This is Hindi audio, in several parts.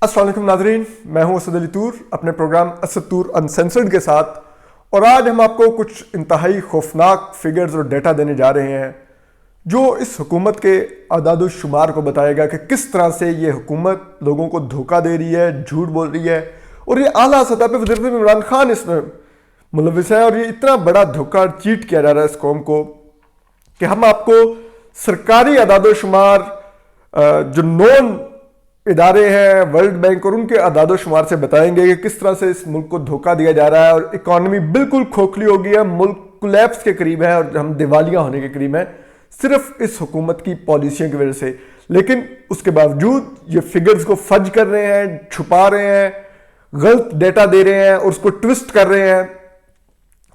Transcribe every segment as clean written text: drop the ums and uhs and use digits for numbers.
अस्सलाम वालेकुम नाज़रीन, मैं हूं असद अली तूर अपने प्रोग्राम असद तूर अनसेंसर्ड के साथ। और आज हम आपको कुछ इंतहाई खौफनाक फिगर्स और डेटा देने जा रहे हैं जो इस हुकूमत के अदाद शुमार को बताएगा कि किस तरह से ये हुकूमत लोगों को धोखा दे रही है, झूठ बोल रही है। और ये आला सतह पर वज़ीर आज़म इमरान खान इसमें मुलविस है। और ये इतना बड़ा धोखा चीट किया जा रहा है इस कौम को कि हम आपको सरकारी अदाद शुमार जो नॉन इदारे हैं वर्ल्ड बैंक और उनके अदाद शुमार से बताएंगे कि किस तरह से इस मुल्क को धोखा दिया जा रहा है और इकॉनमी बिल्कुल खोखली हो गई है, मुल्क कोलैप्स के करीब है और हम दिवालिया होने के करीब है सिर्फ इस हुकूमत की पॉलिसियों की वजह से। लेकिन उसके बावजूद ये फिगर्स को फज कर रहे हैं, छुपा रहे हैं, गलत डेटा दे रहे हैं और उसको ट्विस्ट कर रहे हैं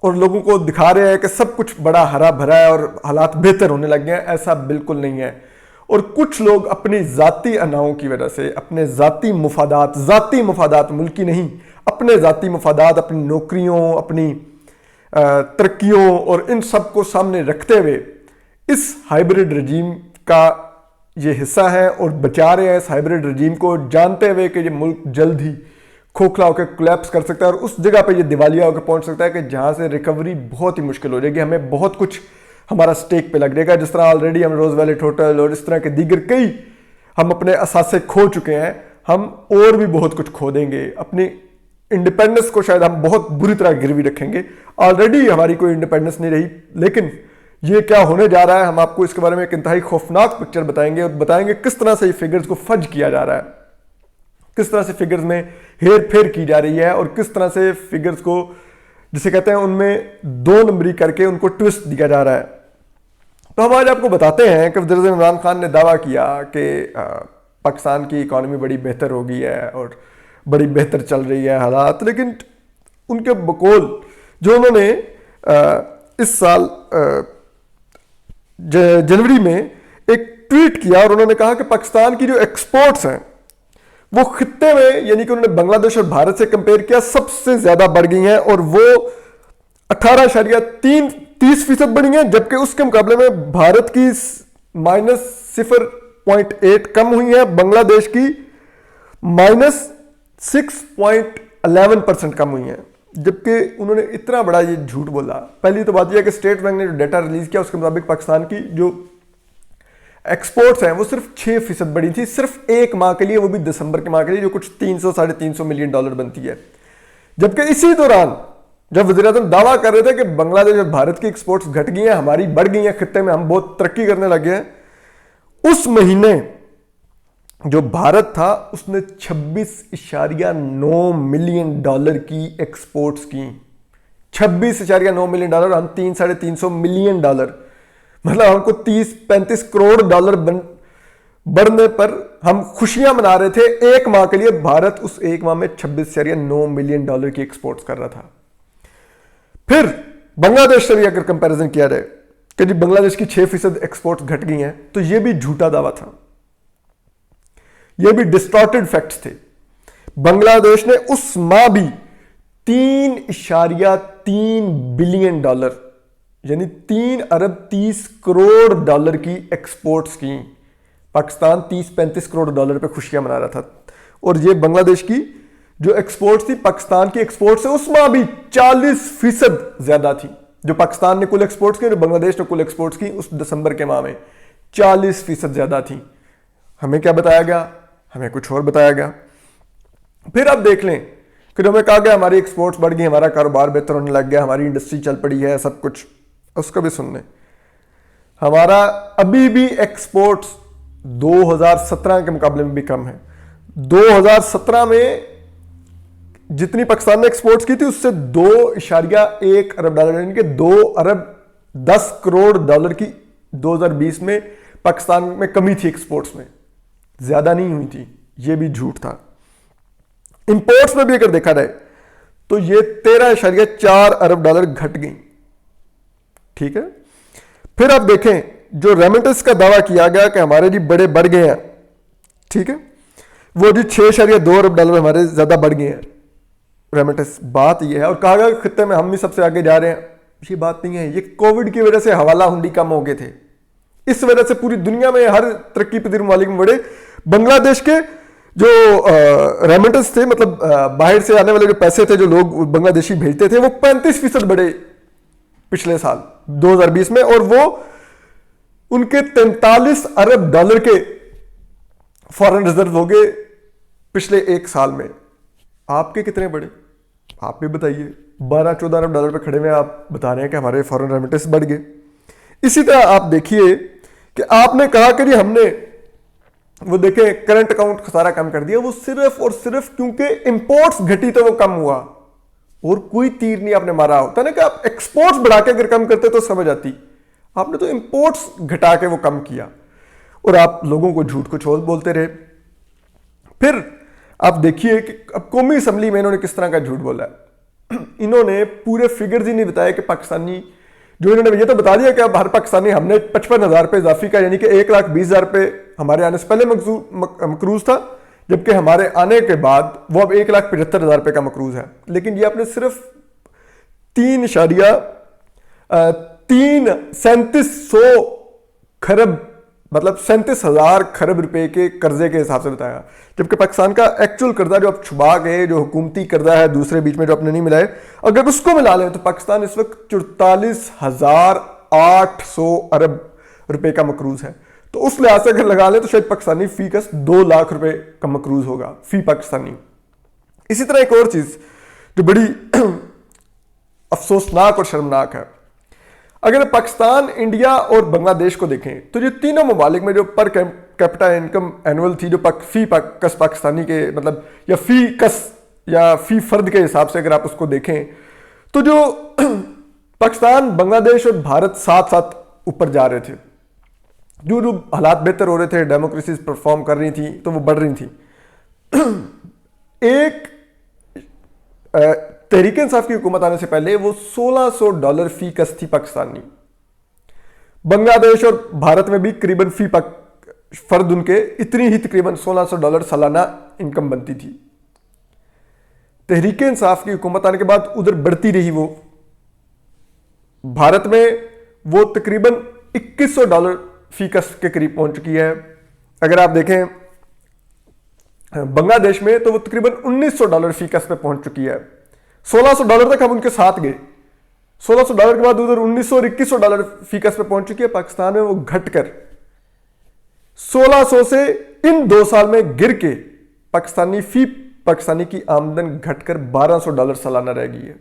और लोगों को दिखा रहे हैं कि सब कुछ बड़ा हरा भरा है और हालात बेहतर होने लग गए हैं। ऐसा बिल्कुल नहीं है। और कुछ लोग अपनी जाती अनाओं की वजह से अपने जाती मुफादात मुल्की नहीं, अपने जाती मुफादात, अपनी नौकरियों, अपनी तरक्कियों और इन सब को सामने रखते हुए इस हाइब्रिड रजीम का ये हिस्सा है और बचा रहे हैं इस हाइब्रिड रजीम को, जानते हुए कि ये मुल्क जल्द ही खोखला होकर कोलैप्स कर सकता है और उस जगह पे ये दिवालिया होकर पहुंच सकता है कि जहां से रिकवरी बहुत ही मुश्किल हो जाएगी। हमें बहुत कुछ हमारा स्टेक पे लग जाएगा, जिस तरह ऑलरेडी हम रोज वैलेट होटल और इस तरह के दीगर कई हम अपने असासे खो चुके हैं, हम और भी बहुत कुछ खो देंगे। अपनी इंडिपेंडेंस को शायद हम बहुत बुरी तरह गिरवी रखेंगे। ऑलरेडी हमारी कोई इंडिपेंडेंस नहीं रही, लेकिन ये क्या होने जा रहा है हम आपको इसके बारे में एक इंतहाई खौफनाक पिक्चर बताएंगे और बताएंगे किस तरह से ये फिगर्स को फज किया जा रहा है, किस तरह से फिगर्स में हेर फेर की जा रही है और किस तरह से फिगर्स को जिसे कहते हैं उनमें दो नंबरी करके उनको ट्विस्ट दिया जा रहा है। तो हम आज आपको बताते हैं कि वज़ीर आज़म इमरान खान ने दावा किया कि पाकिस्तान की इकॉनमी बड़ी बेहतर हो गई है और बड़ी बेहतर चल रही है हालात, लेकिन उनके बकौल जो उन्होंने इस साल जनवरी में एक ट्वीट किया और उन्होंने कहा कि पाकिस्तान की जो एक्सपोर्ट्स हैं वो खित्ते में, यानी कि उन्होंने बांग्लादेश और भारत से कंपेयर किया, सबसे ज्यादा बढ़ गई हैं और वो 18.30% बढ़ी हैं, जबकि उसके मुकाबले में भारत की -0.8 कम हुई है, बांग्लादेश की -6.11% कम हुई है। जबकि उन्होंने इतना बड़ा ये झूठ बोला। पहली तो बात यह है कि स्टेट बैंक ने जो डेटा रिलीज किया उसके मुताबिक पाकिस्तान की जो एक्सपोर्ट्स हैं वो सिर्फ 6% बढ़ी थी, सिर्फ एक माह के लिए, वो भी दिसंबर के माह के लिए, जो कुछ 300-350 मिलियन डॉलर बनती है। जबकि इसी दौरान जब वज़ीर आज़म दावा कर रहे थे कि बांग्लादेश और भारत की एक्सपोर्ट्स घट गई हैं, हमारी बढ़ गई हैं, खित्ते में हम बहुत तरक्की करने लगे हैं, उस महीने जो भारत था उसने 26.9 मिलियन डॉलर की एक्सपोर्ट्स की। 26.9 मिलियन डॉलर, हम 300-350 मिलियन डॉलर, मतलब हमको 30-35 करोड़ डॉलर बढ़ने पर हम खुशियां मना रहे थे एक माह के लिए। भारत उस एक माह में 26.9 मिलियन डॉलर की एक्सपोर्ट्स कर रहा था। फिर बांग्लादेश से भी अगर कंपैरिजन किया जाए कि जी बांग्लादेश की 6% एक्सपोर्ट्स घट गई हैं, तो यह भी झूठा दावा था, यह भी डिस्टॉर्टेड फैक्ट्स थे। बांग्लादेश ने उस माह भी 3.3 बिलियन डॉलर यानी 3 अरब 30 करोड़ डॉलर की एक्सपोर्ट्स की। पाकिस्तान 30-35 करोड़ डॉलर पे खुशियां मना रहा था और ये बांग्लादेश की जो एक्सपोर्ट्स थी, पाकिस्तान की एक्सपोर्ट से उस माह भी 40% ज्यादा थी। जो पाकिस्तान ने कुल एक्सपोर्ट्स की, जो बांग्लादेश ने कुल एक्सपोर्ट्स की उस दिसंबर के माह में 40% ज्यादा थी। हमें क्या बताया गया? हमें कुछ और बताया गया। फिर आप देख लें कि हमें कहा गया हमारी एक्सपोर्ट्स बढ़ गई, हमारा कारोबार बेहतर होने लग गया, हमारी इंडस्ट्री चल पड़ी है, सब कुछ। उसका भी सुन लें, हमारा अभी भी एक्सपोर्ट्स 2017 के मुकाबले में भी कम है। 2017 में जितनी पाकिस्तान ने एक्सपोर्ट्स की थी उससे 2.1 अरब डॉलर यानी कि 2 अरब 10 करोड़ डॉलर की 2020 में पाकिस्तान में कमी थी एक्सपोर्ट्स में, ज्यादा नहीं हुई थी। यह भी झूठ था। इंपोर्ट्स में भी अगर देखा जाए तो यह 13.4 अरब डॉलर घट गई। ठीक है। फिर आप देखें जो रेमिटेंस का दावा किया गया कि हमारे जी बड़े बढ़ गए हैं, ठीक है, वो जी 6.2 अरब डॉलर हमारे ज्यादा बढ़ गए हैं रेमिटेंस। बात यह है, और कहा गया खित्ते में हम भी सबसे आगे जा रहे हैं, ये बात नहीं है। ये कोविड की वजह से हवाला हुंडी कम हो गए थे, इस वजह से पूरी दुनिया में हर तरक्की पजीर ममालिक में बढ़े। बांग्लादेश के जो रेमिटेंस थे, मतलब बाहर से आने वाले जो पैसे थे जो लोग बांग्लादेशी भेजते थे, वो 35% बढ़े पिछले साल 2020 में, और वो उनके 43 अरब डॉलर के फॉरेन रिजर्व हो गए पिछले एक साल में। आपके कितने बढ़े आप भी बताइए। 12-14 अरब डॉलर पे खड़े हुए आप बता रहे हैं कि हमारे फॉरेन रेमिटेंस बढ़ गए। इसी तरह आप देखिए कि आपने कहा कि जी हमने वो देखें करंट अकाउंट सारा कम कर दिया, वो सिर्फ और सिर्फ क्योंकि इंपोर्ट्स घटी तो वो कम हुआ, और कोई तीर नहीं आपने मारा। होता ना कि आप एक्सपोर्ट्स बढ़ा के अगर कम करते तो समझ आती, आपने तो इंपोर्ट्स घटा के वो कम किया, और आप लोगों को झूठ कुछ और बोलते रहे। फिर आप देखिए कि अब कौमी असम्बली में इन्होंने किस तरह का झूठ बोला है। इन्होंने पूरे फिगर्स ही नहीं बताया कि पाकिस्तानी, जो इन्होंने ये तो बता दिया कि अब हर पाकिस्तानी हमने 55,000 रुपये इजाफी का, यानी कि 1,20,000 रुपये हमारे आने से पहले मकरूज था, जबकि हमारे आने के बाद वो अब 1,75,000 रुपये का मकरूज है। लेकिन ये आपने सिर्फ 37,100 खरब, मतलब 37,000 खरब रुपए के कर्जे के हिसाब से बताया, जबकि पाकिस्तान का एक्चुअल कर्जा जो अब छुपा गए, जो हुकूमती कर्जा है दूसरे बीच में जो आपने नहीं मिलाए, अगर उसको मिला लें तो पाकिस्तान इस वक्त 44,800 अरब रुपए का मकरूज है। तो उस लिहाज से अगर लगा लें तो शायद पाकिस्तानी फी कस 2 लाख रुपए का मकरूज होगा फी पाकिस्तानी। इसी तरह एक और चीज जो बड़ी अफसोसनाक और शर्मनाक है, अगर पाकिस्तान, इंडिया और बांग्लादेश को देखें तो जो तीनों ममालिक में जो पर कैपिटा इनकम एनुअल थी, जो फी कस पाकिस्तानी के, मतलब या फी कस या फी फर्द के हिसाब से अगर आप उसको देखें तो जो पाकिस्तान, बांग्लादेश और भारत साथ साथ ऊपर जा रहे थे। जो हालात बेहतर हो रहे थे, डेमोक्रेसीज परफॉर्म कर रही थी तो वो बढ़ रही थी। एक तहरीक इंसाफ की हुकूमत आने से पहले वो $1,600 फी कस थी पाकिस्तानी। बांग्लादेश और भारत में भी करीबन फी फर्द उनके इतनी ही तकरीबन $1,600 सालाना इनकम बनती थी। तहरीक इंसाफ की हुकूमत आने के बाद उधर बढ़ती रही वो। भारत में वो तकरीबन $2,100 फी कस के करीब पहुंच चुकी है। अगर आप देखें बांग्लादेश में तो वो तकरीबन $1,900 फी कस पे पहुंच चुकी है। $1,600 तक हम उनके साथ गए, $1,600 के बाद उधर $1,900 और $2,100 फी कस पे पहुंच चुकी है। पाकिस्तान में वो घटकर 1,600 से इन 2 साल में गिर के पाकिस्तानी की आमदन घटकर $1,200 सालाना रह गई है।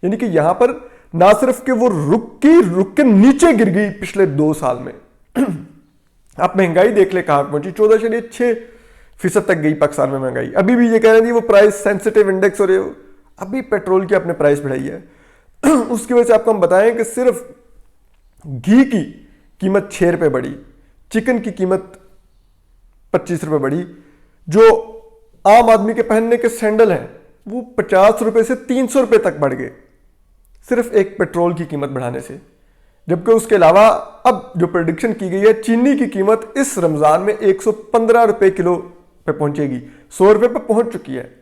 यानी कि यहां पर ना सिर्फ कि वो रुक के नीचे गिर गई पिछले 2 साल में। आप महंगाई देख ले कहां पहुंची, 14.6% तक गई पाकिस्तान में महंगाई। अभी भी ये कह रहे हैं वो प्राइस सेंसिटिव इंडेक्स, और अभी पेट्रोल की आपने प्राइस बढ़ाई है। उसकी वजह से आपको हम बताएं कि सिर्फ घी की कीमत 6 रुपए बढ़ी, चिकन की कीमत 25 रुपए बढ़ी, जो आम आदमी के पहनने के सैंडल हैं वो 50 रुपए से 300 रुपए तक बढ़ गए, सिर्फ एक पेट्रोल की कीमत बढ़ाने से। जबकि उसके अलावा अब जो प्रेडिक्शन की गई है, चीनी की कीमत इस रमजान में 115 रुपए किलो पे पहुंचेगी, 100 रुपए पे पहुंच चुकी है।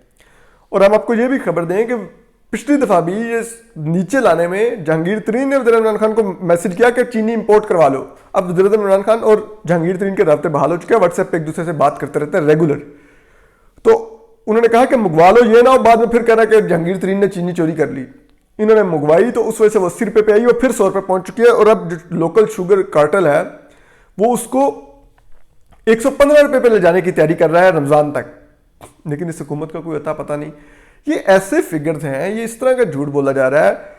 और हम आपको यह भी खबर दें कि पिछली दफा भी ये नीचे लाने में जहांगीर तरीन ने वज़ीर इमरान खान को मैसेज किया कि चीनी इंपोर्ट करवा लो। अब वज़ीर इमरान खान और जहांगीर तरीन के रास्ते बहाल हो चुके हैं, व्हाट्सएप पे एक दूसरे से बात करते रहते हैं रेगुलर। तो उन्होंने कहा कि मंगवा लो, ये ना हो बाद में फिर कहना कि जहांगीर तरीन ने चीनी चोरी कर ली। इन्होंने मंगवाई तो उस वजह से वो 80 रुपए पे आई और फिर 100 रुपए पहुंच चुकी है। और अब जो लोकल शुगर कार्टेल है वो उसको 115 रुपए पे ले जाने की तैयारी कर रहा है रमजान तक। लेकिन इस हुकूमत का कोई अता पता नहीं। ये ऐसे फिगर्स हैं, ये इस तरह का झूठ बोला जा रहा है।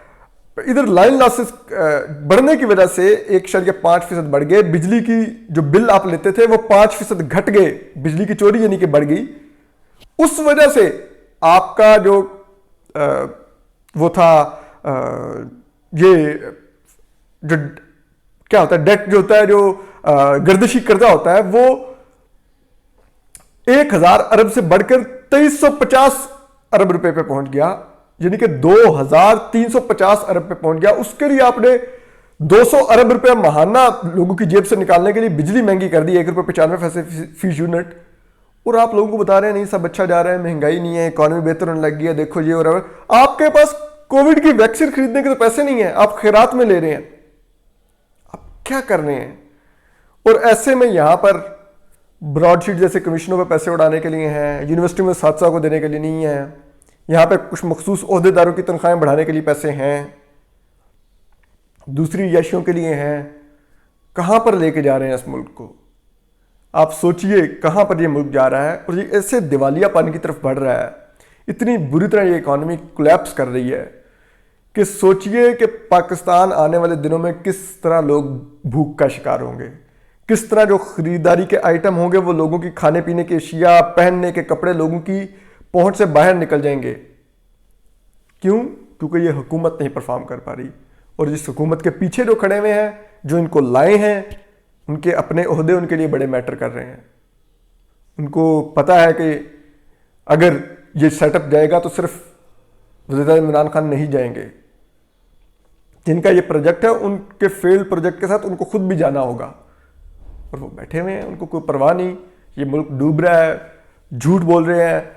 इधर लाइन लॉसेस बढ़ने की वजह से 1.5% बढ़ गए। बिजली की जो बिल आप लेते थे वो 5% घट गए, बिजली की चोरी यानी कि बढ़ गई। उस वजह से आपका जो वो था ये जो क्या होता है डेट जो होता है, जो गर्दिशी कर्जा होता है, वो 1,000 अरब से बढ़कर 2350 अरब रुपए पे पहुंच गया, यानी कि 2,350 अरब पे पहुंच गया। उसके लिए आपने 200 अरब रुपए महाना लोगों की जेब से निकालने के लिए बिजली महंगी कर दी, ₹1.95 फी यूनिट। और आप लोगों को बता रहे हैं नहीं सब अच्छा जा रहा है, महंगाई नहीं है, इकॉनमी बेहतर होने लग गई है, देखो ये हो रहा है। आपके पास कोविड की वैक्सीन खरीदने के तो पैसे नहीं है, आप खैरात में ले रहे हैं, आप क्या कर रहे हैं? और ऐसे में यहां पर ब्रॉडशीट जैसे कमीशनों पे पैसे उड़ाने के लिए हैं, यूनिवर्सिटी में साथसाओं को देने के लिए नहीं है, यहाँ पे कुछ मखसूस ओहदेदारों की तनख्वाहें बढ़ाने के लिए पैसे हैं, दूसरी याशियों के लिए हैं। कहाँ पर लेके जा रहे हैं इस मुल्क को? आप सोचिए कहाँ पर ये मुल्क जा रहा है, और ये ऐसे दिवालियापन की तरफ बढ़ रहा है, इतनी बुरी तरह ये इकॉनमी कोलैप्स कर रही है कि सोचिए कि पाकिस्तान आने वाले दिनों में किस तरह लोग भूख का शिकार होंगे, किस तरह जो खरीदारी के आइटम होंगे वो लोगों की खाने पीने की अशिया, पहनने के कपड़े लोगों की पहुंच से बाहर निकल जाएंगे। क्यों? क्योंकि ये हुकूमत नहीं परफॉर्म कर पा रही, और जिस हुकूमत के पीछे जो खड़े हुए हैं, जो इनको लाए हैं, उनके अपने ओहदे उनके लिए बड़े मैटर कर रहे हैं। उनको पता है कि अगर ये सेटअप जाएगा तो सिर्फ वज़ीर इमरान खान नहीं जाएंगे, जिनका ये प्रोजेक्ट है उनके फेल्ड प्रोजेक्ट के साथ उनको खुद भी जाना होगा, और वो बैठे हुए हैं, उनको कोई परवाह नहीं। ये मुल्क डूब रहा है, झूठ बोल रहे हैं,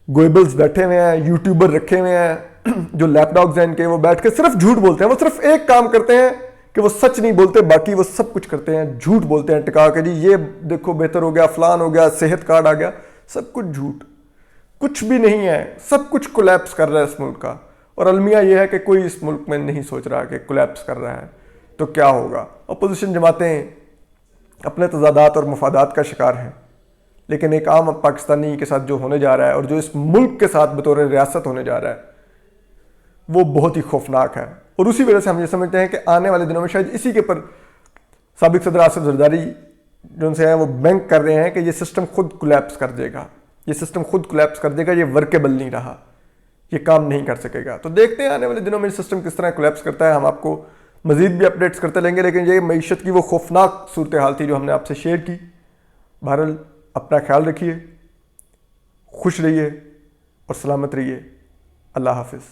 गोएबल्स बैठे हुए हैं, यूट्यूबर रखे हुए हैं, जो लैपडॉग्स हैं इनके, वो बैठ के सिर्फ झूठ बोलते हैं। वो सिर्फ एक काम करते हैं कि वो सच नहीं बोलते, बाकी वो सब कुछ करते हैं, झूठ बोलते हैं टिका के, जी ये देखो बेहतर हो गया, फलान हो गया, सेहत कार्ड आ गया, सब कुछ झूठ, कुछ भी नहीं है, सब कुछ कोलैप्स कर रहा है इस मुल्क का। और अलमिया यह है कि कोई इस मुल्क में नहीं सोच रहा कि कोलैप्स कर रहा है तो क्या होगा। अपोजिशन जमातें अपने तजादात और मफादात का शिकार हैं, लेकिन एक आम पाकिस्तानी के साथ जो होने जा रहा है और जो इस मुल्क के साथ बतौर रियासत होने जा रहा है, वो बहुत ही खौफनाक है। और उसी वजह से हम ये समझते हैं कि आने वाले दिनों में शायद इसी के पर साबिक सदर आसिफ जरदारी जो उनसे हैं वो बैंक कर रहे हैं कि ये सिस्टम खुद कोलैप्स कर देगा, ये सिस्टम खुद कोलैप्स कर देगा, ये वर्केबल नहीं रहा, ये काम नहीं कर सकेगा। तो देखते हैं आने वाले दिनों में सिस्टम किस तरह कोलैप्स करता है। हम आपको मजीद भी अपडेट्स करते रहेंगे, लेकिन ये मईशत की वो खौफनाक सूरत हाल थी जो हमने आपसे शेयर की। बहरहाल अपना ख्याल रखिए, खुश रहिए और सलामत रहिए। अल्लाह हाफिज़।